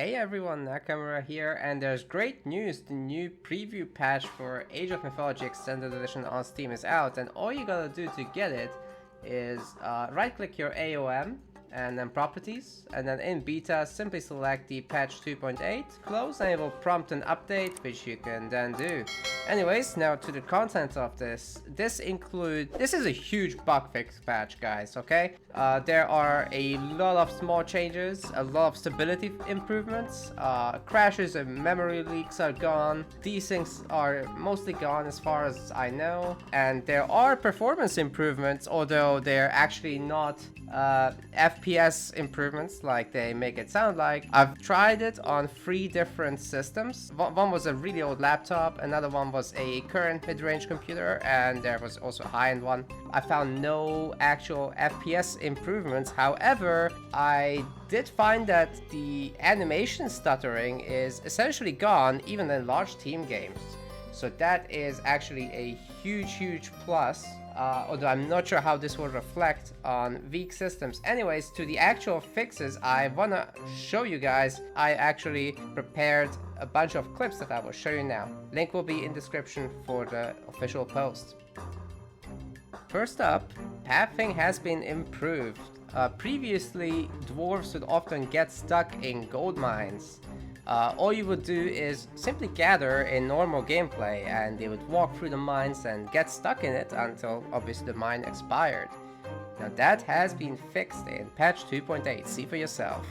Hey everyone, Nakamura here, and there's great news. The new preview patch for Age of Mythology Extended Edition on Steam is out, and all you gotta do to get it is right click your AOM and then properties, and then in beta simply select the patch 2.8, close, and it will prompt an update which you can then do. Anyways, now to the content of this. This is a huge bug fix patch, guys, okay? There are a lot of small changes, a lot of stability improvements, crashes and memory leaks are gone, these things are mostly gone as far as I know, and there are performance improvements, although they're actually not FPS improvements like they make it sound like. I've tried it on 3 different systems. One was a really old laptop, another one was a current mid-range computer, and there was also a high-end one. I found no actual FPS improvements. However, I did find that the animation stuttering is essentially gone even in large team games. So that is actually a huge plus. Although I'm not sure how this will reflect on weak systems. Anyways, to the actual fixes, I wanna show you guys. I actually prepared a bunch of clips that I will show you now. Link will be in description for the official post. First up, pathing has been improved. Previously, dwarves would often get stuck in gold mines. All you would do is simply gather in normal gameplay, and they would walk through the mines and get stuck in it until obviously the mine expired. Now that has been fixed in patch 2.8, see for yourself.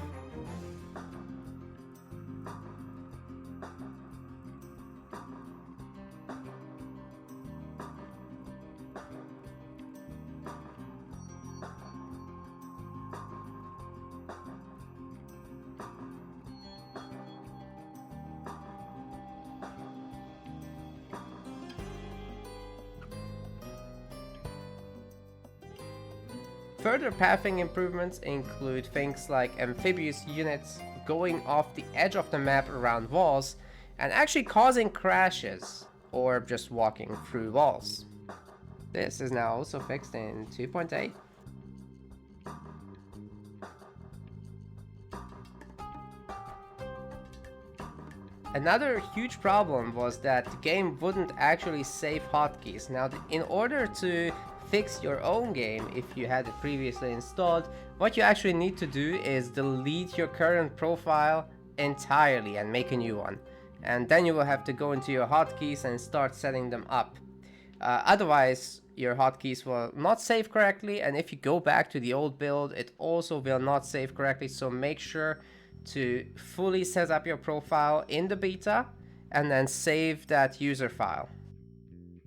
Further pathing improvements include things like amphibious units going off the edge of the map around walls and actually causing crashes, or just walking through walls. This is now also fixed in 2.8. Another huge problem was that the game wouldn't actually save hotkeys. Now, in order to fix your own game, if you had it previously installed, what you actually need to do is delete your current profile entirely and make a new one. And then you will have to go into your hotkeys and start setting them up. Otherwise, your hotkeys will not save correctly, and if you go back to the old build, it also will not save correctly. So make sure to fully set up your profile in the beta and then save that user file.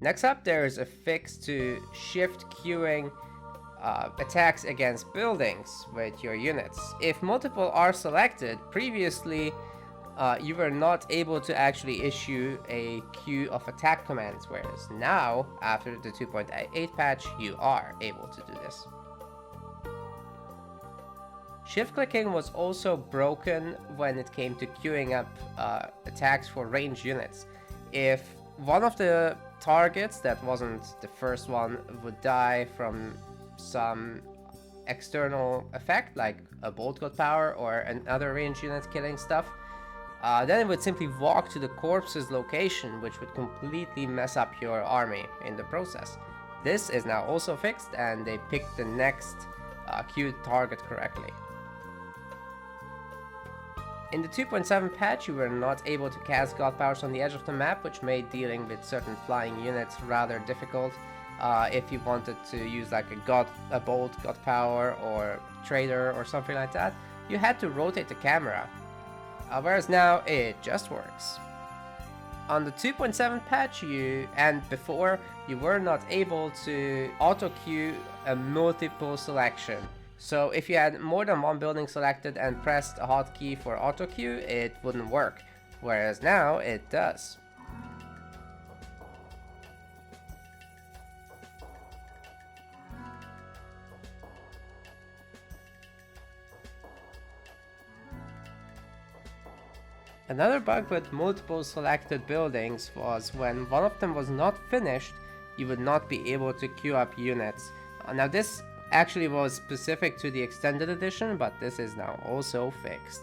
Next up, there is a fix to shift queuing attacks against buildings with your units. If multiple are selected, previously you were not able to actually issue a queue of attack commands, whereas now, after the 2.8 patch, you are able to do this. Shift clicking was also broken when it came to queuing up attacks for ranged units. If one of the targets that wasn't the first one would die from some external effect, like a bolt got power or another ranged unit killing stuff, then it would simply walk to the corpse's location, which would completely mess up your army in the process. This is now also fixed, and they picked the next queued target correctly. In the 2.7 patch, you were not able to cast god powers on the edge of the map, which made dealing with certain flying units rather difficult. If you wanted to use like a bolt god power or trader or something like that, you had to rotate the camera. Whereas now it just works. On the 2.7 patch, and before, you were not able to auto queue a multiple selection. So if you had more than one building selected and pressed a hotkey for auto queue, it wouldn't work, whereas now it does. Another bug with multiple selected buildings was when one of them was not finished, you would not be able to queue up units. Now this actually was specific to the extended edition, but this is now also fixed.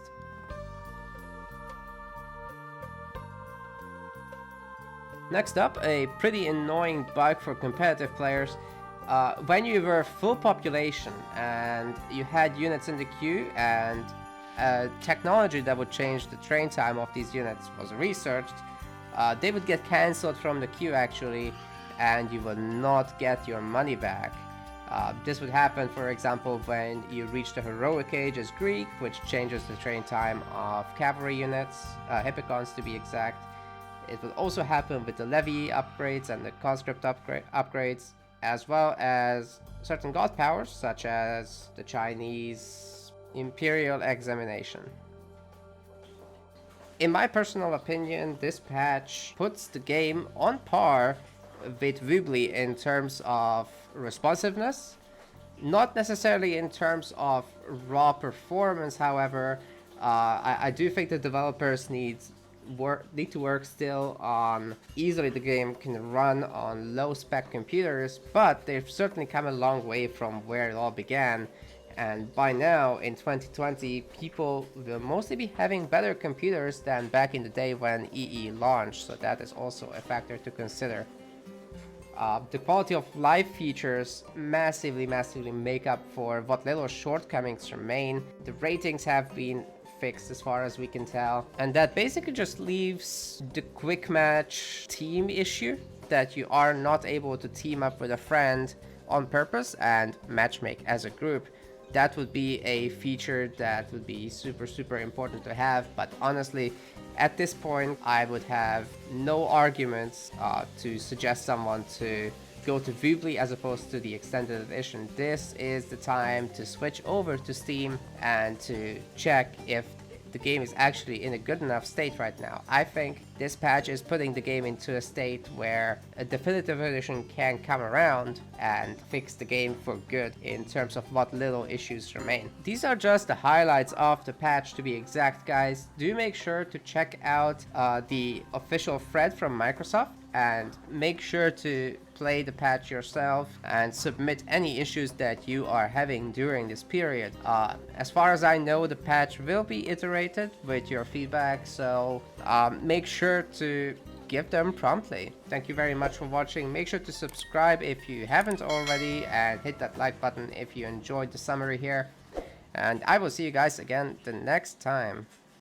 Next up, a pretty annoying bug for competitive players. When you were full population and you had units in the queue and technology that would change the train time of these units was researched, they would get cancelled from the queue actually, and you would not get your money back. This would happen, for example, when you reach the heroic age as Greek, which changes the train time of cavalry units, hippicons to be exact. It will also happen with the levy upgrades and the conscript upgrades, as well as certain god powers, such as the Chinese Imperial Examination. In my personal opinion, this patch puts the game on par with Woobly in terms of responsiveness. Not necessarily in terms of raw performance, however. I do think the developers need to work still on easily the game can run on low spec computers, but they've certainly come a long way from where it all began. And by now, in 2020, people will mostly be having better computers than back in the day when EE launched, so that is also a factor to consider. The quality of life features massively make up for what little shortcomings remain. The ratings have been fixed as far as we can tell, and that basically just leaves the quick match team issue, that you are not able to team up with a friend on purpose and matchmake as a group. That would be a feature that would be super important to have, but honestly, at this point, I would have no arguments to suggest someone to go to Woobly as opposed to the extended edition. This is the time to switch over to Steam and to check if the game is actually in a good enough state right now. I think this patch is putting the game into a state where a definitive edition can come around and fix the game for good in terms of what little issues remain. These are just the highlights of the patch, to be exact, guys. Do make sure to check out the official thread from Microsoft, and make sure to play the patch yourself and submit any issues that you are having during this period. As far as I know, the patch will be iterated with your feedback, so make sure to give them promptly. Thank you very much for watching. Make sure to subscribe if you haven't already, and hit that like button if you enjoyed the summary here. And I will see you guys again the next time.